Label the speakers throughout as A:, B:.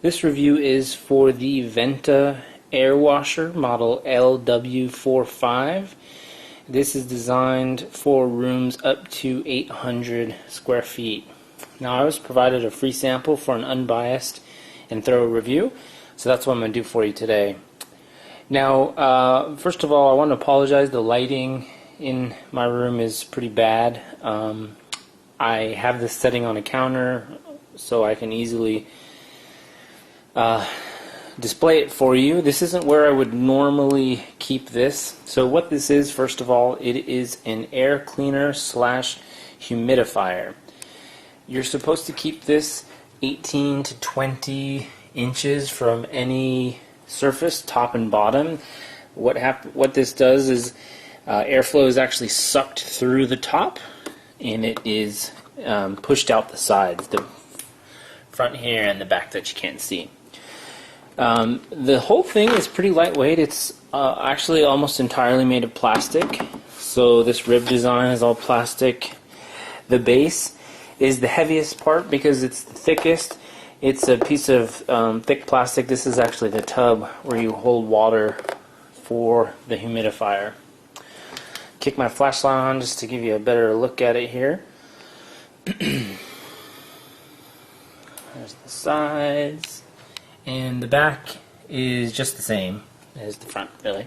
A: This review is for the Venta air washer model LW45. This is designed for rooms up to 800 square feet. Now, I was provided a free sample for an unbiased and thorough review, so that's what I'm going to do for you today. Now, first of all, I want to apologize. The lighting in my room is pretty bad. I have this setting on a counter so I can easily display it for you. This isn't where I would normally keep this. So what this is, first of all, it is an air cleaner slash humidifier. You're supposed to keep this 18 to 20 inches from any surface, top and bottom. What this does is airflow is actually sucked through the top, and it is pushed out the sides, the front here and the back that you can't see. The whole thing is pretty lightweight. It's actually almost entirely made of plastic. So this rib design is all plastic. The base is the heaviest part because it's the thickest. It's a piece of thick plastic. This is actually the tub where you hold water for the humidifier. Kick my flashlight on just to give you a better look at it here. There's the sides. And the back is just the same as the front, really.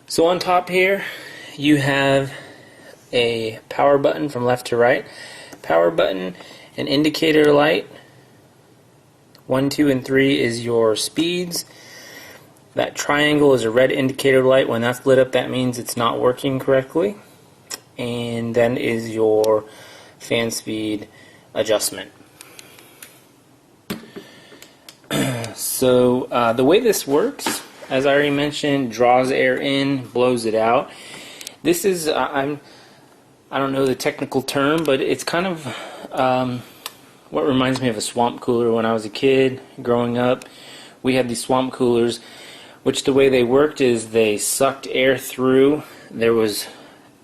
A: So on top here, you have a power button from left to right. Power button, an indicator light. 1, 2, and 3 is your speeds. That triangle is a red indicator light. When that's lit up, that means it's not working correctly. And then is your fan speed adjustment. So the way this works, as I already mentioned, draws air in, blows it out. This is, I don't know the technical term, but it's kind of what reminds me of a swamp cooler. When I was a kid growing up, we had these swamp coolers, which the way they worked is they sucked air through. There was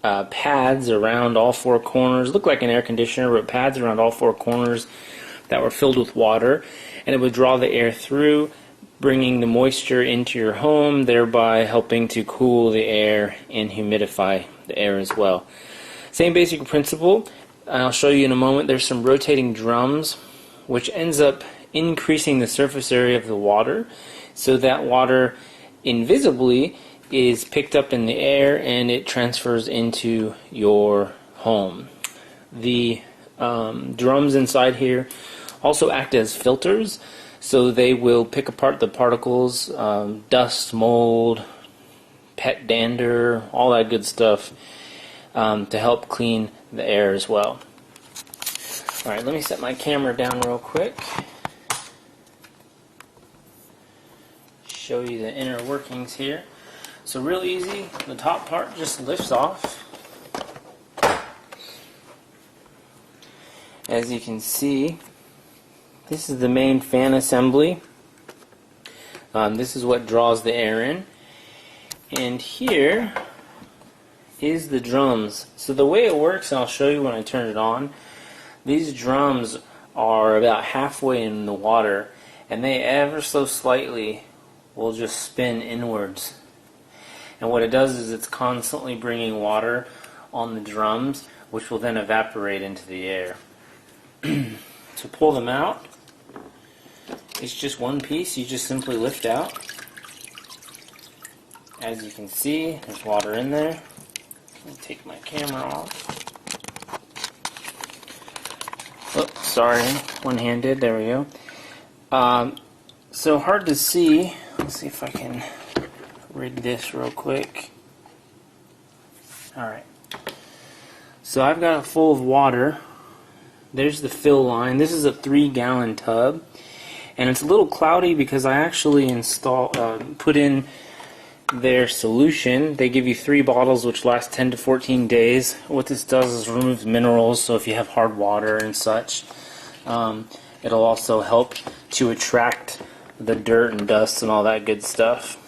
A: pads around all four corners, looked like an air conditioner, but pads around all four corners that were filled with water, and it would draw the air through, bringing the moisture into your home, thereby helping to cool the air and humidify the air as well. Same basic principle, and I'll show you in a moment. There's some rotating drums, which ends up increasing the surface area of the water, so that water invisibly is picked up in the air and it transfers into your home. The drums inside here also act as filters, so they will pick apart the particles, dust, mold, pet dander, all that good stuff, to help clean the air as well. Alright, let me set my camera down real quick. Show you the inner workings here. So real easy, the top part just lifts off. As you can see, this is the main fan assembly. This is what draws the air in. And here is the drums. So the way it works, and I'll show you when I turn it on, these drums are about halfway in the water, and they ever so slightly will just spin inwards. And what it does is it's constantly bringing water on the drums, which will then evaporate into the air. To pull them out, it's just one piece. You just simply lift out. As you can see, there's water in there. Let me take my camera off. Oops, sorry, one-handed. There we go. So hard to see. Let's see if I can rig this real quick. Alright. So I've got it full of water. There's the fill line. This is a 3-gallon tub. And it's a little cloudy because I actually put in their solution. They give you 3 bottles which last 10 to 14 days. What this does is removes minerals, so if you have hard water and such, it'll also help to attract the dirt and dust and all that good stuff.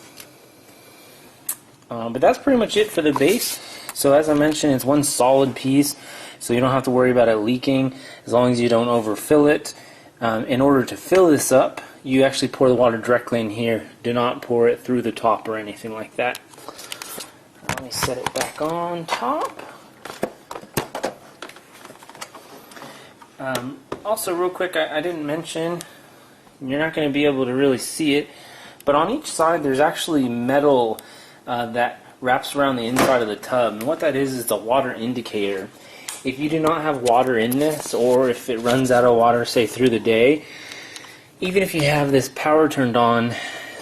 A: But that's pretty much it for the base. So as I mentioned, it's one solid piece, so you don't have to worry about it leaking as long as you don't overfill it. In order to fill this up, you actually pour the water directly in here. Do not pour it through the top or anything like that. Let me set it back on top. Also, real quick, I didn't mention, you're not going to be able to really see it, but on each side there's actually metal that wraps around the inside of the tub. And what that is the water indicator. If you do not have water in this, or if it runs out of water, say through the day, even if you have this power turned on,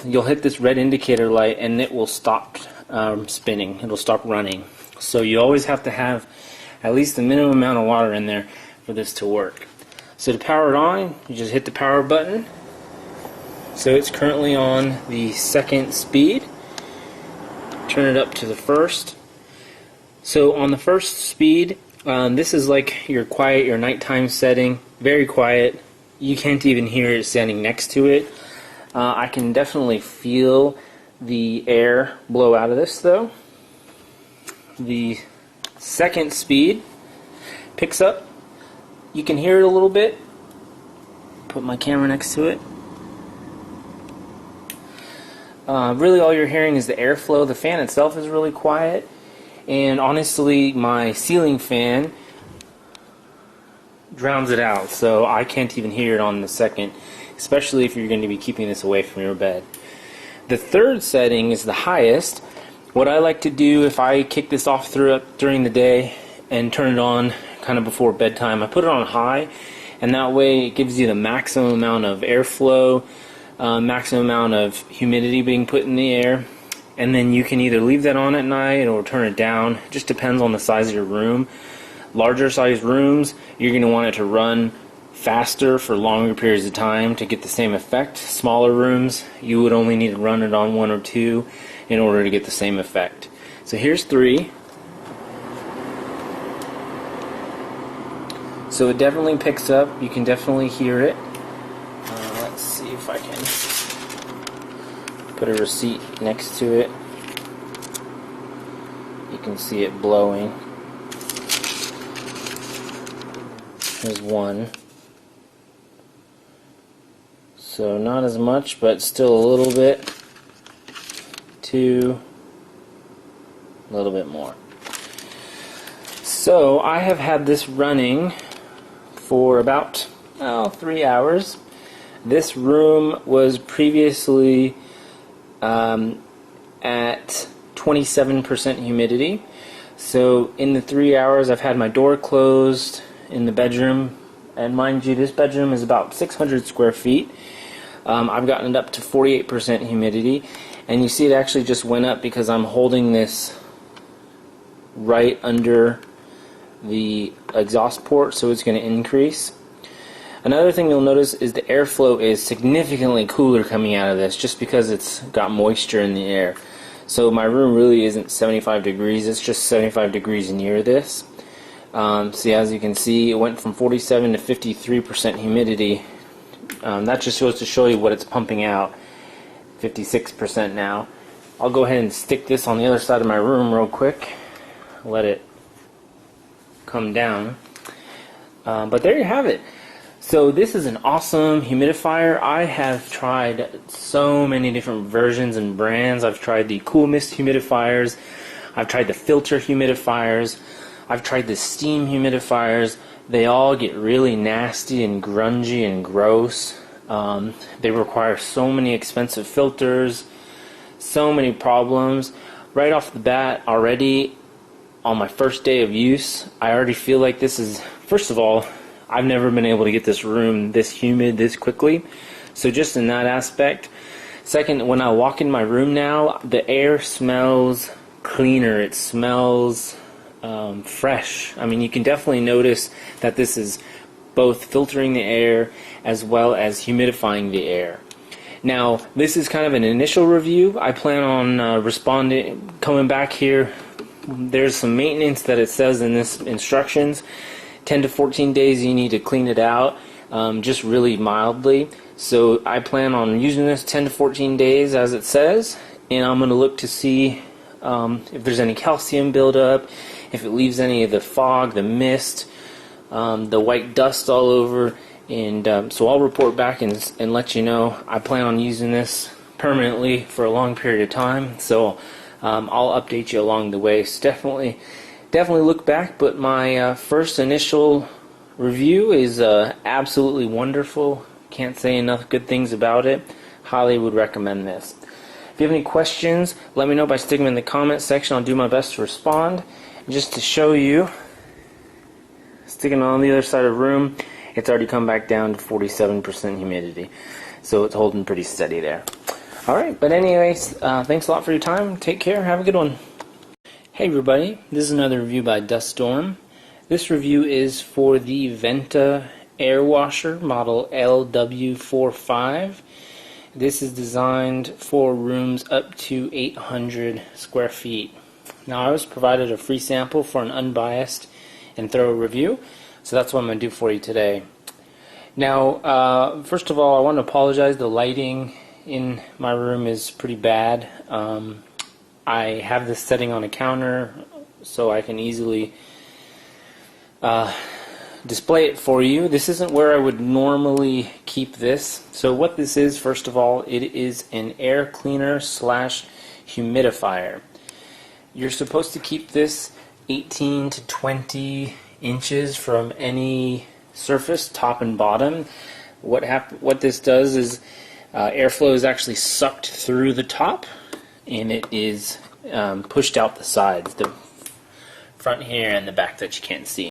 A: you'll hit this red indicator light and it will stop spinning. It'll stop running. So you always have to have at least the minimum amount of water in there for this to work. So to power it on, you just hit the power button. So it's currently on the second speed. Turn it up to the first. So on the first speed, this is like your quiet, your nighttime setting. Very quiet. You can't even hear it standing next to it. I can definitely feel the air blow out of this though. The second speed picks up. You can hear it a little bit. Put my camera next to it. Really all you're hearing is the airflow. The fan itself is really quiet. And honestly, my ceiling fan drowns it out. So I can't even hear it on the second, especially if you're going to be keeping this away from your bed. The third setting is the highest. What I like to do if I kick this off during the day and turn it on kind of before bedtime, I put it on high, and that way it gives you the maximum amount of airflow, maximum amount of humidity being put in the air, and then you can either leave that on at night or turn it down. It just depends on the size of your room. Larger size rooms, you're going to want it to run faster for longer periods of time to get the same effect. Smaller rooms, you would only need to run it on 1 or 2 in order to get the same effect. So here's 3. So it definitely picks up. You can definitely hear it. Let's see if I can put a receipt next to it. You can see it blowing. There's 1. So not as much, but still a little bit. 2. A little bit more. So I have had this running for about 3 hours. This room was previously at 27% humidity. So in the 3 hours I've had my door closed in the bedroom, and mind you, this bedroom is about 600 square feet. I've gotten it up to 48% humidity, and you see it actually just went up because I'm holding this right under the exhaust port, so it's going to increase. Another thing you'll notice is the airflow is significantly cooler coming out of this just because it's got moisture in the air. So my room really isn't 75 degrees, it's just 75 degrees near this. See, as you can see, it went from 47 to 53% humidity. That just goes to show you what it's pumping out. 56% now. I'll go ahead and stick this on the other side of my room real quick. Let it come down. But there you have it. So this is an awesome humidifier. I have tried so many different versions and brands. I've tried the Cool Mist humidifiers. I've tried the filter humidifiers. I've tried the steam humidifiers. They all get really nasty and grungy and gross. They require so many expensive filters, so many problems. Right off the bat, already on my first day of use, I already feel like this is, first of all, I've never been able to get this room this humid this quickly. So just in that aspect. Second, when I walk in my room now, the air smells cleaner. It smells fresh. I mean, you can definitely notice that this is both filtering the air as well as humidifying the air. Now, this is kind of an initial review. I plan on coming back here. There's some maintenance that it says in this instructions. 10 to 14 days you need to clean it out, just really mildly. So I plan on using this 10 to 14 days as it says, and I'm going to look to see if there's any calcium buildup, if it leaves any of the fog, the mist, the white dust all over, And so I'll report back and let you know. I plan on using this permanently for a long period of time, so I'll update you along the way. So definitely look back, but my first initial review is absolutely wonderful. Can't say enough good things about it. Highly would recommend this. If you have any questions, let me know by sticking them in the comment section. I'll do my best to respond. Just to show you, sticking on the other side of the room, it's already come back down to 47% humidity. So it's holding pretty steady there. Alright, but anyways, thanks a lot for your time. Take care. Have a good one. Hey everybody, this is another review by Dust Storm. This review is for the Venta air washer model LW45. This is designed for rooms up to 800 square feet. Now I was provided a free sample for an unbiased and thorough review, so that's what I'm going to do for you today. Now, first of all, I want to apologize. The lighting in my room is pretty bad. I have this setting on a counter so I can easily display it for you. This isn't where I would normally keep this. So what this is, first of all, it is an air cleaner slash humidifier. You're supposed to keep this 18 to 20 inches from any surface, top and bottom. What this does is airflow is actually sucked through the top, and it is pushed out the sides, the front here and the back that you can't see.